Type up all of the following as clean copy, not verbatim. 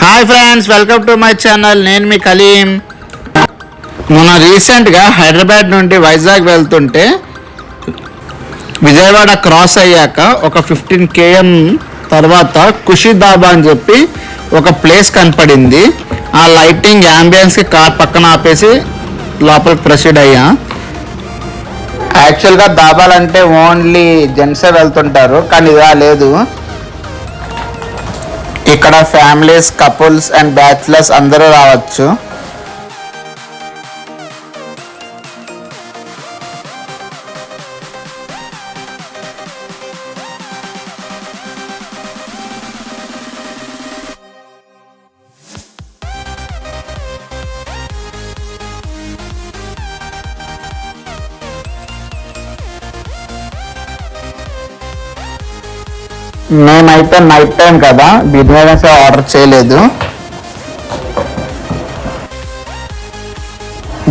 Hi friends, welcome to my channel. నేను మీ కలీం. మొన్న రీసెంట్గా హైదరాబాద్ నుండి వైజాగ్ వెళ్తుంటే విజయవాడ క్రాస్ అయ్యాక ఒక 15 km తర్వాత ఖుషీ ధాబా అని చెప్పి ఒక ప్లేస్ కనపడింది. ఆ లైటింగ్ యాంబియన్స్కి కార్ పక్కన ఆపేసి లోపలికి ప్రొసీడ్ అయ్యా. యాక్చువల్గా ధాబాలంటే ఓన్లీ జెంట్సే వెళ్తుంటారు, కానీ ఇదా లేదు. ఇక్కడ ఫ్యామిలీస్, కపుల్స్ అండ్ బ్యాచిలర్స్ అందరూ రావచ్చు. మేమైతే నైట్ టైం కదా బిర్యానీస్ ఆర్డర్ చేయలేదు.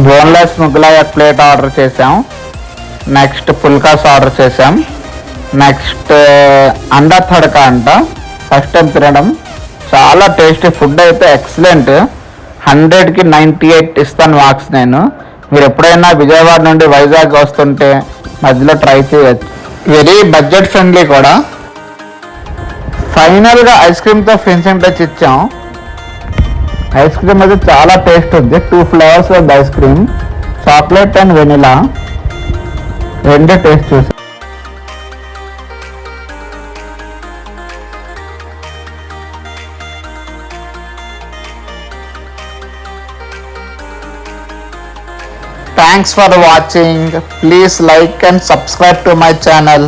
బోన్లెస్ ముగ్గులాయ ప్లేట్ ఆర్డర్ చేసాం. నెక్స్ట్ పుల్కాస్ ఆర్డర్ చేసాం. నెక్స్ట్ అండా తడక అంట. ఫస్ట్ టైం తినడం, చాలా టేస్టీ ఫుడ్ అయితే ఎక్సలెంట్. 100కి 98 ఇస్తాను మార్క్స్ నేను. మీరు ఎప్పుడైనా విజయవాడ నుండి వైజాగ్ వస్తుంటే మధ్యలో ట్రై చేయొచ్చు. వెరీ బడ్జెట్ ఫ్రెండ్లీ కూడా. ఫైనల్గా ఐస్ క్రీమ్తో ఫినిషింగ్ టచ్ ఇచ్చాం. ఐస్ క్రీమ్ అయితే చాలా టేస్ట్ ఉంది. 2 ఫ్లేవర్స్ ఉంది ice cream, chocolate and vanilla. రెండే టేస్ట్ చూసాం. Thanks for watching. Please like and subscribe to my channel.